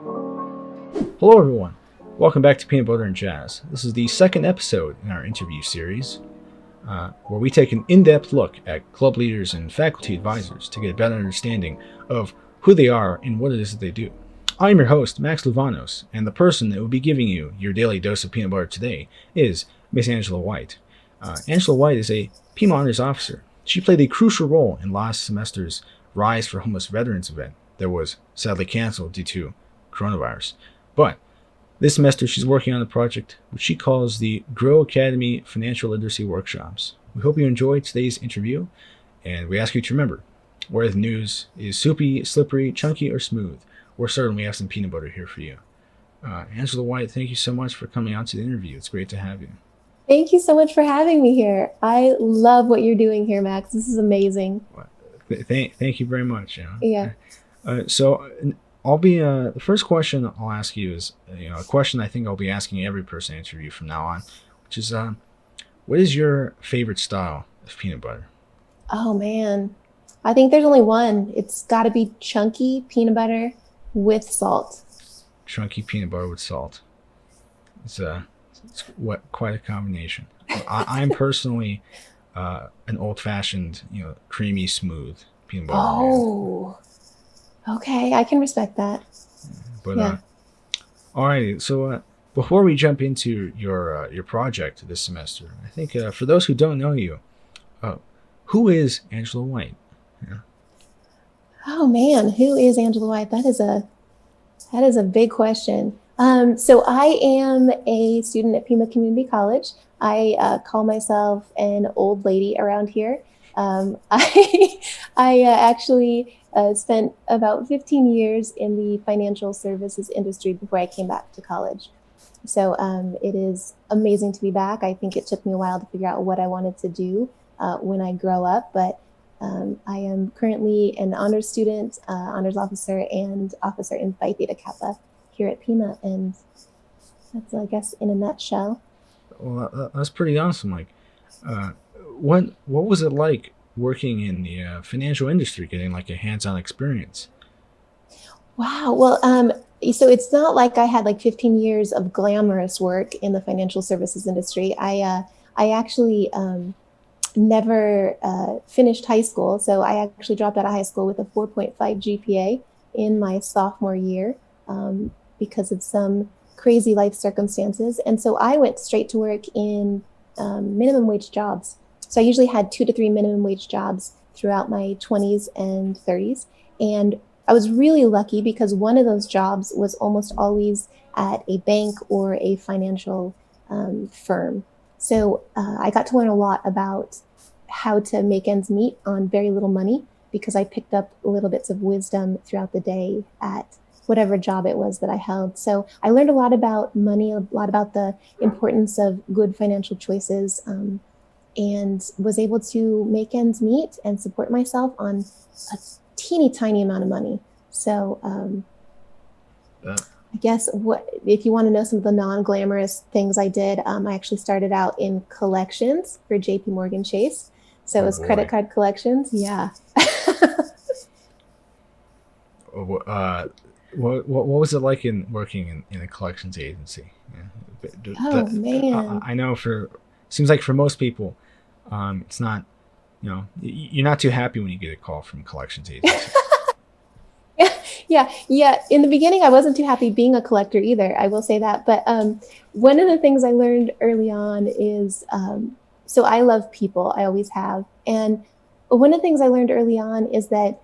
Hello everyone, welcome back to Peanut Butter and Jazz. This is the second episode in our interview series, where we take an in-depth look at club leaders and faculty advisors to get a better understanding of who they are and what it is that they do. I'm your host, Max Luvanos, and the person that will be giving you your daily dose of peanut butter today is Miss Angela White. Angela White is a Pima Honors Officer. She played a crucial role in last semester's Rise for Homeless Veterans event that was sadly canceled due to coronavirus. But this semester, she's working on a project which she calls the Grow Academy Financial Literacy Workshops. We hope you enjoyed today's interview, and we ask you to remember, whether the news is soupy, slippery, chunky, or smooth, we're certain we have some peanut butter here for you. Angela White, thank you so much for coming on to the interview. It's great to have you. Thank you so much for having me here. I love what you're doing here, Max. This is amazing. Thank you very much. Yeah. So I'll be the first question I'll ask you is a question I think I'll be asking every person I interview from now on, which is what is your favorite style of peanut butter? Oh, man. I think there's only one. It's got to be chunky peanut butter with salt. Chunky peanut butter with salt. It's quite a combination. I'm personally an old-fashioned, creamy, smooth peanut butter. Oh, okay. I can respect that. But Yeah. alrighty. So before we jump into your project this semester, I think for those who don't know you, who is Angela White? Yeah. Oh, man. Who is Angela White? That is a big question. So I am a student at Pima Community College. I call myself an old lady around here. I actually spent about 15 years in the financial services industry before I came back to college. So it is amazing to be back. I think it took me a while to figure out what I wanted to do when I grow up, but I am currently an honors student, honors officer, and officer in Phi Theta Kappa here at Pima, and that's, I guess, in a nutshell. Well, that's pretty awesome. Like, what was it like working in the financial industry, getting like a hands-on experience? Wow. Well, so it's not like I had like 15 years of glamorous work in the financial services industry. I actually never finished high school, so I actually dropped out of high school with a 4.5 GPA in my sophomore year. Because of some crazy life circumstances. And so I went straight to work in minimum wage jobs. So I usually had 2 to 3 minimum wage jobs throughout my 20s and 30s. And I was really lucky because one of those jobs was almost always at a bank or a financial firm. So I got to learn a lot about how to make ends meet on very little money because I picked up little bits of wisdom throughout the day at whatever job it was that I held. So I learned a lot about money, a lot about the importance of good financial choices, and was able to make ends meet and support myself on a teeny tiny amount of money. So I guess if you want to know some of the non-glamorous things I did, I actually started out in collections for JP Morgan Chase. So it was credit card collections. Yeah. What was it like in working in a collections agency? Oh, man. I know seems like for most people, it's not, you're not too happy when you get a call from a collections agency. Yeah. In the beginning, I wasn't too happy being a collector either. I will say that. But one of the things I learned early on is, so I love people. I always have. And one of the things I learned early on is that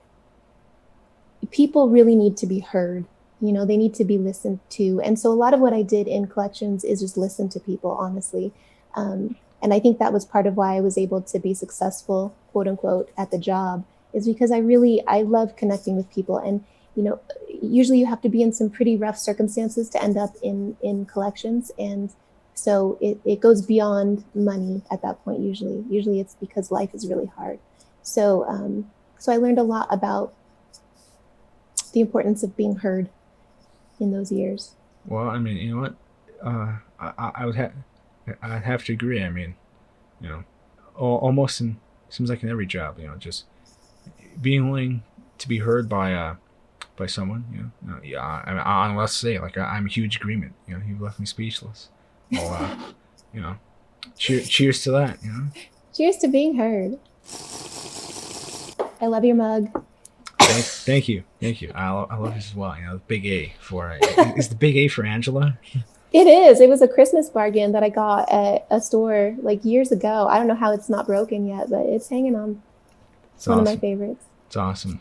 people really need to be heard. They need to be listened to. And so a lot of what I did in collections is just listen to people, honestly. And I think that was part of why I was able to be successful, quote unquote, at the job, is because I love connecting with people. And, usually you have to be in some pretty rough circumstances to end up in collections. And so it goes beyond money at that point, usually. Usually it's because life is really hard. So I learned a lot about the importance of being heard in those years. Well, I mean, you know what? I'd have to agree. I mean, seems like in every job, just being willing to be heard by by someone, yeah, I must say, like, I'm a huge agreement. You've left me speechless. Well, you know, cheers to that. Cheers to being heard. I love your mug. Thank you. I love this as well. Big A for is the big A for Angela? It is. It was a Christmas bargain that I got at a store like years ago. I don't know how it's not broken yet, but it's hanging on. It's It's one of my awesome. favorites. It's awesome.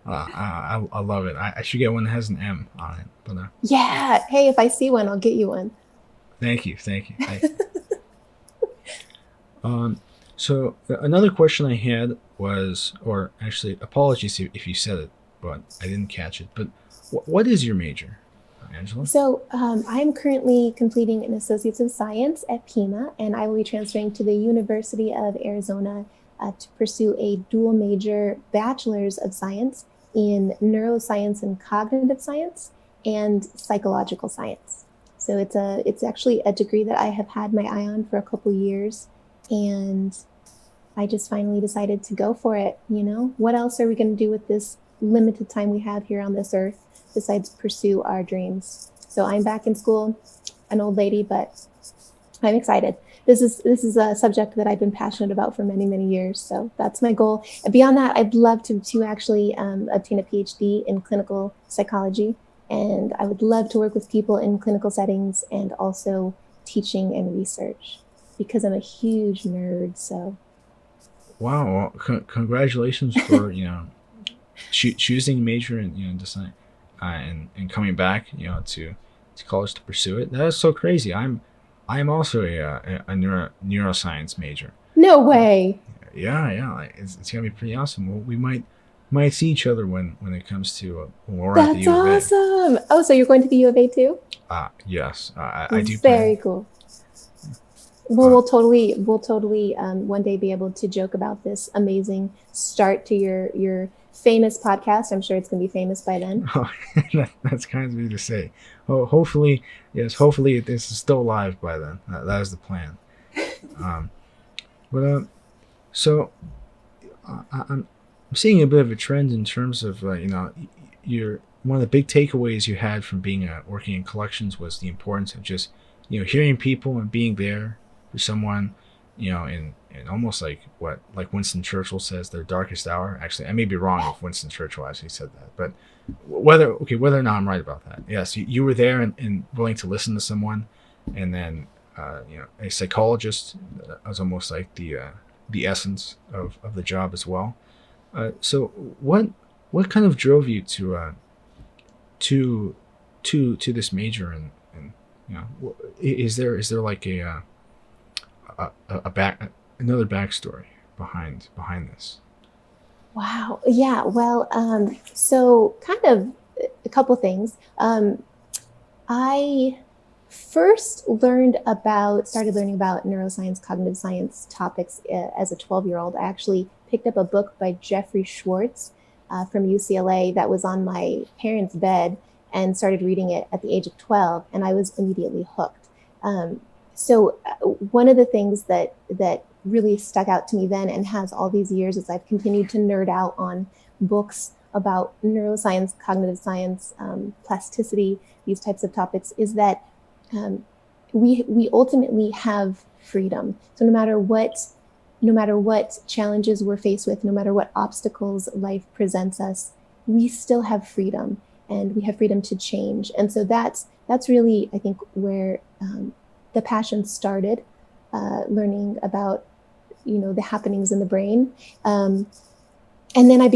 I love it. I should get one that has an M on it. But Yeah. Hey, if I see one, I'll get you one. thank you. Um, so another question I had was, or actually, apologies if you said it, but I didn't catch it. But what is your major, Angela? So, I'm currently completing an Associates of Science at Pima, and I will be transferring to the University of Arizona to pursue a dual major Bachelor's of Science in Neuroscience and Cognitive Science and Psychological Science. So it's actually a degree that I have had my eye on for a couple years, and I just finally decided to go for it. What else are we going to do with this limited time we have here on this earth besides pursue our dreams? So I'm back in school, an old lady, but I'm excited. This is a subject that I've been passionate about for many, many years. So that's my goal. And beyond that, I'd love to actually obtain a PhD in clinical psychology. And I would love to work with people in clinical settings and also teaching and research because I'm a huge nerd. So Wow! Well, congratulations for choosing a major and design, and coming back to college to pursue it. That is so crazy. I'm also a neuroscience major. no Uh, way. yeah. It's gonna be pretty awesome. Well, we might see each other when it comes to when we're at the That's U of A. awesome. Oh, so you're going to the U of A too? Yes, I do Very plan. cool. Well, Uh, we'll totally one day be able to joke about this amazing start to your famous podcast. I'm sure it's going to be famous by then. oh, that's kind of me to say. Hopefully, yes. Hopefully, this is still live by then. That is the plan. Um, but so I'm seeing a bit of a trend in terms of your one of the big takeaways you had from being working in collections was the importance of just hearing people and being there for someone, in almost like Winston Churchill says, their darkest hour. Actually, I may be wrong if Winston Churchill actually said that, but whether or not I'm right about that, yes, you were there and willing to listen to someone, and then a psychologist was almost like the essence of the job as well. So what kind of drove you to to this major, and is there like a back another backstory behind this? Wow. Yeah. Well, so kind of a couple things. I first started learning about neuroscience, cognitive science topics as a 12-year-old. I actually picked up a book by Jeffrey Schwartz from UCLA that was on my parents' bed and started reading it at the age of 12, and I was immediately hooked. Um, One of the things that really stuck out to me then and has all these years as I've continued to nerd out on books about neuroscience, cognitive science, plasticity, these types of topics, is that um, we ultimately have freedom. So no matter what challenges we're faced with, no matter what obstacles life presents us, we still have freedom, and we have freedom to change. And so that's really, I think, where the passion started. Learning about the happenings in the brain. And then I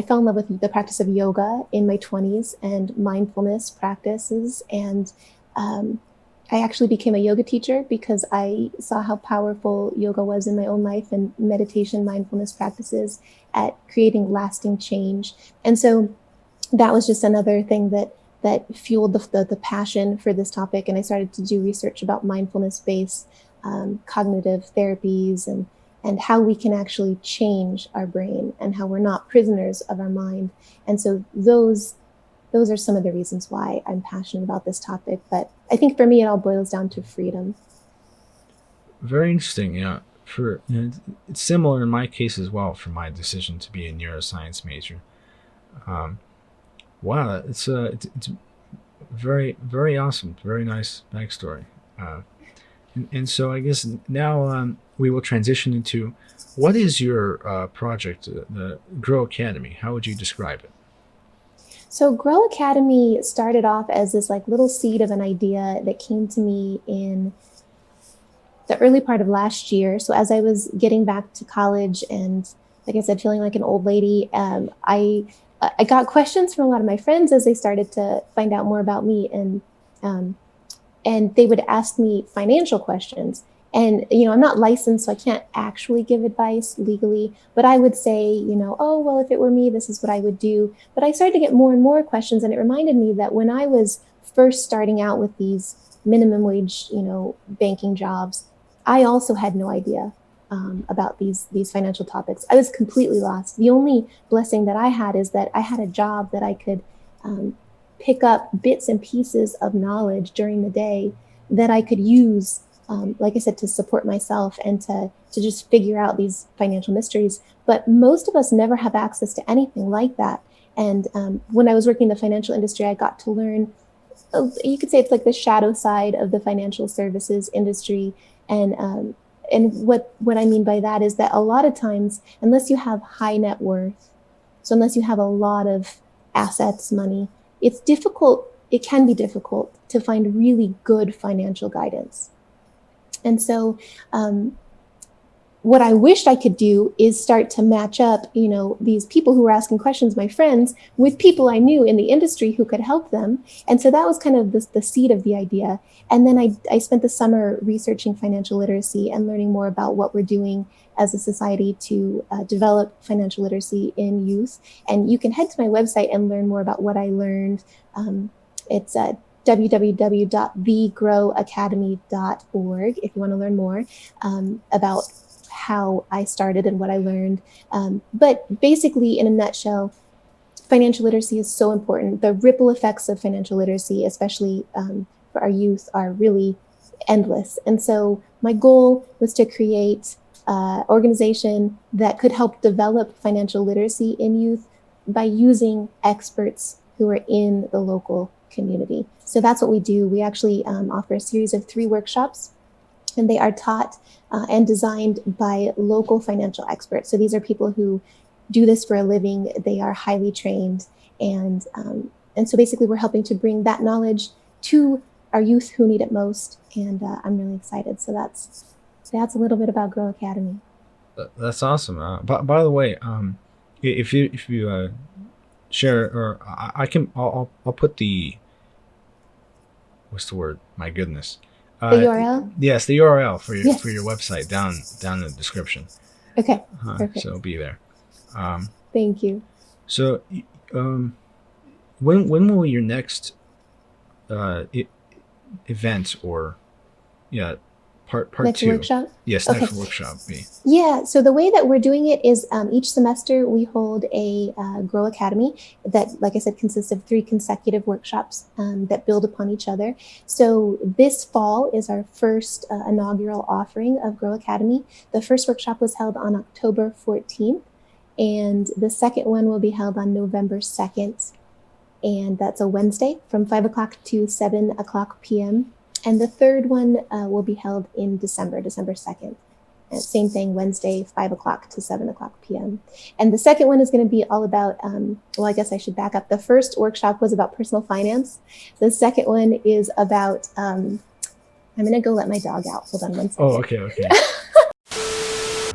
fell in love with the practice of yoga in my 20s and mindfulness practices. And I actually became a yoga teacher because I saw how powerful yoga was in my own life and meditation, mindfulness practices at creating lasting change. And so that was just another thing that fueled the passion for this topic. And I started to do research about mindfulness-based cognitive therapies and how we can actually change our brain and how we're not prisoners of our mind. And so those are some of the reasons why I'm passionate about this topic. But I think for me, it all boils down to freedom. Very interesting. Yeah, for it's similar in my case as well for my decision to be a neuroscience major. Um, Wow, it's very very awesome, very nice backstory. Uh, and so I guess now we will transition into what is your project, the Grow Academy? How would you describe it? So Grow Academy started off as this like little seed of an idea that came to me in the early part of last year. So as I was getting back to college and, like I said, feeling like an old lady, I got questions from a lot of my friends as they started to find out more about me, um, and they would ask me financial questions. And I'm not licensed, so I can't actually give advice legally, but I would say, oh well, if it were me, this is what I would do. But I started to get more and more questions, and it reminded me that when I was first starting out with these minimum wage, banking jobs, I also had no idea about these financial topics. I was completely lost. The only blessing that I had is that I had a job that I could um, pick up bits and pieces of knowledge during the day that I could use, like I said, to support myself and to just figure out these financial mysteries. But most of us never have access to anything like that. And when I was working in the financial industry, I got to learn, you could say it's like the shadow side of the financial services industry. And what I mean by that is that a lot of times, unless you have high net worth, so unless you have a lot of assets, money, it's difficult. It can be difficult to find really good financial guidance. And so, what I wished I could do is start to match up, these people who were asking questions, my friends, with people I knew in the industry who could help them. And so that was kind of the seed of the idea. And then I spent the summer researching financial literacy and learning more about what we're doing as a society to develop financial literacy in youth. And you can head to my website and learn more about what I learned. It's www.thegrowacademy.org if you want to learn more about how I started and what I learned. But basically, in a nutshell, financial literacy is so important. The ripple effects of financial literacy, especially for our youth, are really endless. And so my goal was to create an organization that could help develop financial literacy in youth by using experts who are in the local community. So that's what we do. We actually offer a series of 3 workshops, and they are taught and designed by local financial experts. So these are people who do this for a living. They are highly trained, and so basically we're helping to bring that knowledge to our youth who need it most. And I'm really excited. So that's a little bit about Grow Academy. That's awesome. By the way, if you share, or I can, I'll put the, what's the word? My goodness. The URL? Yes, the URL for your Yes. website down in the description. Okay, So it'll perfect. be there. Um, Thank you. so um, when will your next uh, e- event, or yeah, part Next two? workshop? Yes, Okay. next workshop be. Yeah, so the way that we're doing it is each semester we hold a Grow Academy that, like I said, consists of 3 consecutive workshops that build upon each other. So this fall is our first inaugural offering of Grow Academy. The first workshop was held on October 14th, and the second one will be held on November 2nd, and that's a Wednesday from 5 o'clock to 7 o'clock p.m. And the third one will be held in December 2nd. And same thing, Wednesday, 5 o'clock to 7 o'clock p.m. And the second one is going to be all about, well, I guess I should back up. The first workshop was about personal finance. The second one is about, I'm going to go let my dog out. Hold on one Oh, second. okay.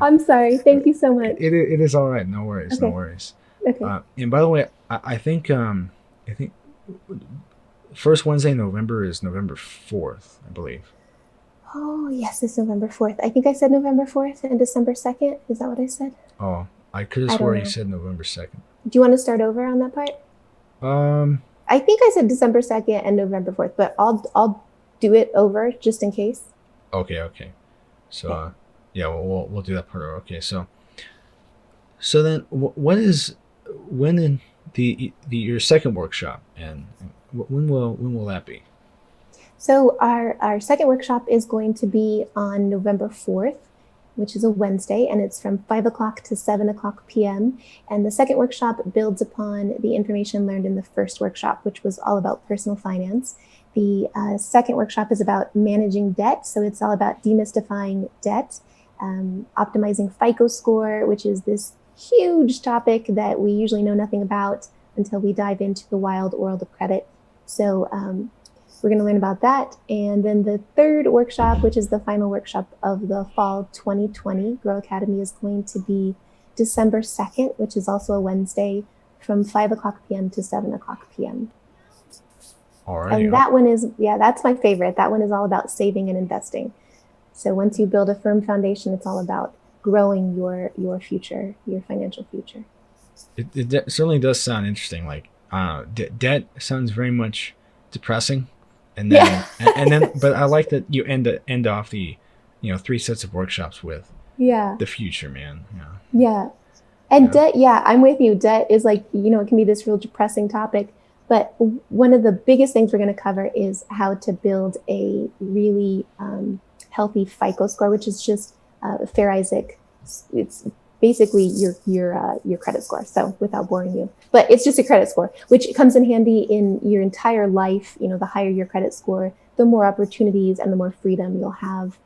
I'm sorry. Thank you so much. It is all right. No worries, no Okay. worries. Okay. And by the way, I think first Wednesday in November is November 4th, I believe. Oh, yes, it's November 4th. I think I said November 4th and December 2nd. Is that what I said? Oh, I could have I don't swore you know. said November 2nd. Do you want to start over on that part? Um, I think I said December 2nd and November 4th, but I'll do it over just in case. okay. So, Okay. yeah, we'll do that part. Okay, so then what is, when in the your second workshop, and when will that be? So our second workshop is going to be on November 4th. which is a Wednesday, and it's from 5 o'clock to 7 o'clock p.m. And the second workshop builds upon the information learned in the first workshop, which was all about personal finance. The second workshop is about managing debt. So it's all about demystifying debt, optimizing FICO score, which is this huge topic that we usually know nothing about until we dive into the wild world of credit. So we're going to learn about that. And then the third workshop, which is the final workshop of the fall 2020 Grow Academy, is going to be December 2nd, which is also a Wednesday, from 5 o'clock p.m. to 7 o'clock p.m. All right. And that one is, that's my favorite. That one is all about saving and investing. So once you build a firm foundation, it's all about growing your future, your financial future. It certainly does sound interesting. Like debt sounds very much depressing. And then, but I like that you end off the, 3 sets of workshops with the future, man. Yeah. And debt, I'm with you. Debt is like, it can be this real depressing topic, but one of the biggest things we're going to cover is how to build a really healthy FICO score, which is just Fair Isaac. It's basically your credit score. So without boring you, but it's just a credit score, which comes in handy in your entire life. The higher your credit score, the more opportunities and the more freedom you'll have.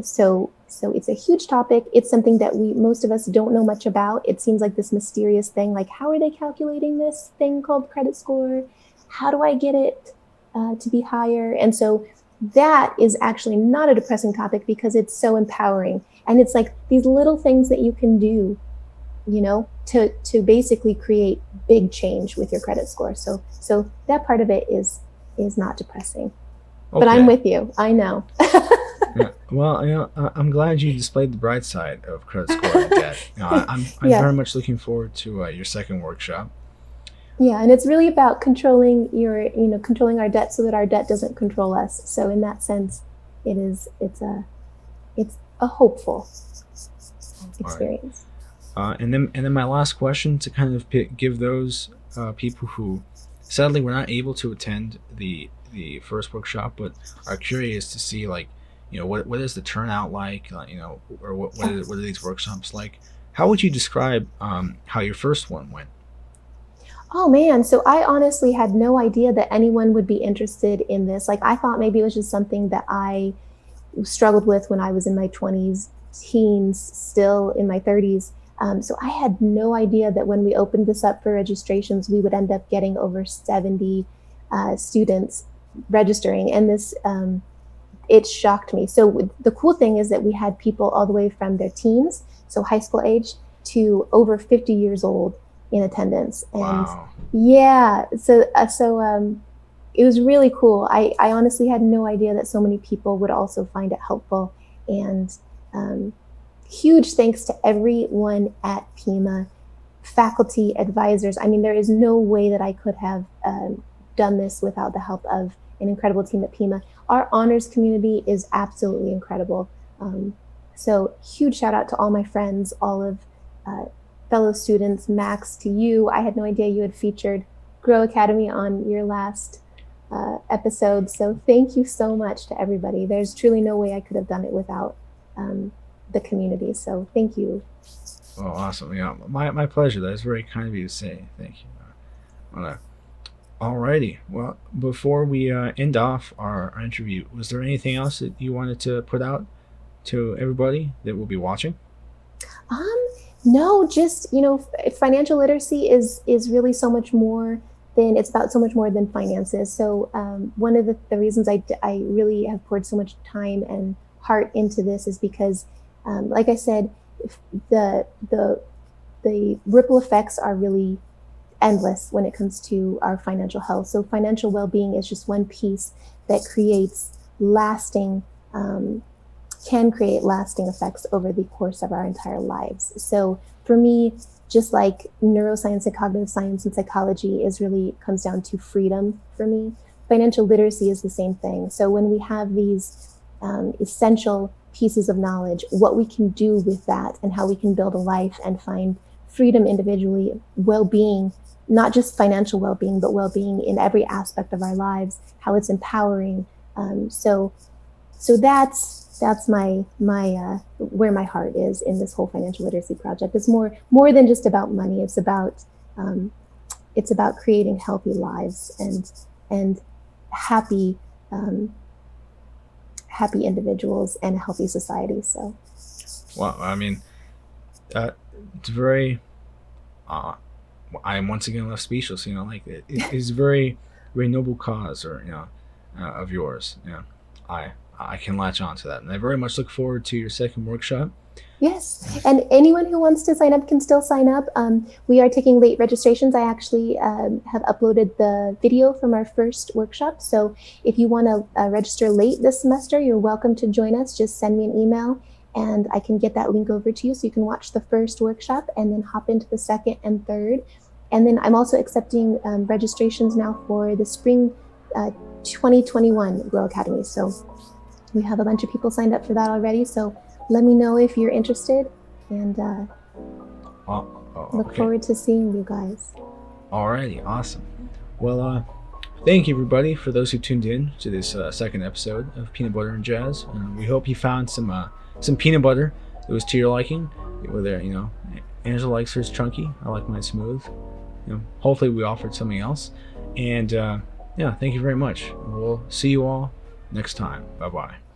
So it's a huge topic. It's something that most of us don't know much about. It seems like this mysterious thing, like how are they calculating this thing called credit score? How do I get it to be higher? And so that is actually not a depressing topic because it's so empowering. And it's like these little things that you can do, to basically create big change with your credit score. So that part of it is not depressing. Okay. But I'm with you. I know. Yeah. Well, I'm glad you displayed the bright side of credit score and debt. I'm very much looking forward to your second workshop. Yeah, and it's really about controlling controlling our debt so that our debt doesn't control us. So in that sense, it's a hopeful experience. Right. And then my last question to kind of give those people who sadly were not able to attend the first workshop but are curious to see, like, what is the turnout like, or what are these workshops like? How would you describe how your first one went? Oh man, so I honestly had no idea that anyone would be interested in this. Like, I thought maybe it was just something that I struggled with when I was in my 20s, teens, still in my 30s. So I had no idea that when we opened this up for registrations, we would end up getting over 70 students registering. And this, it shocked me. So the cool thing is that we had people all the way from their teens, so high school age, to over 50 years old in attendance. And wow. So it was really cool. I honestly had no idea that so many people would also find it helpful. And huge thanks to everyone at Pima, faculty, advisors. I mean, there is no way that I could have done this without the help of an incredible team at Pima. Our honors community is absolutely incredible. So huge shout out to all my friends, all of fellow students. Max, to you, I had no idea you had featured Grow Academy on your last episode. So thank you so much to everybody. There's truly no way I could have done it without the community. So thank you. Oh, awesome. Yeah, my pleasure. That's very kind of you to say. Thank you. Alrighty. Well, before we end off our interview, was there anything else that you wanted to put out to everybody that will be watching? No, just, financial literacy is really so much more than, it's about so much more than finances. So one of the reasons I really have poured so much time and heart into this is because, like I said, the ripple effects are really endless when it comes to our financial health. So financial well-being is just one piece that creates can create lasting effects over the course of our entire lives. So for me, just like neuroscience and cognitive science and psychology comes down to freedom for me, financial literacy is the same thing. So when we have these essential pieces of knowledge, what we can do with that and how we can build a life and find freedom individually, well-being, not just financial well-being, but well-being in every aspect of our lives, how it's empowering. So So that's my where my heart is in this whole financial literacy project. It's more than just about money. Um, it's about creating healthy lives and happy um, happy individuals and a healthy society. So Well, I mean, uh, it's very. Uh, I am once again left speechless. Like it is very, very noble cause, or of yours. I can latch on to that, and I very much look forward to your second workshop. yes, and anyone who wants to sign up can still sign up. We are taking late registrations. I actually have uploaded the video from our first workshop. So if you want to register late this semester, you're welcome to join us. Just send me an email and I can get that link over to you so you can watch the first workshop and then hop into the second and third. And then I'm also accepting registrations now for the spring 2021 Grow Academy. So we have a bunch of people signed up for that already. So let me know if you're interested, and look Okay. forward to seeing you guys. Alrighty, awesome. Well, thank you everybody for those who tuned in to this second episode of Peanut Butter and Jazz. We hope you found some peanut butter that was to your liking. Whether Angela likes hers chunky, I like mine smooth. Hopefully we offered something else. And yeah, thank you very much. We'll see you all next time. Bye bye.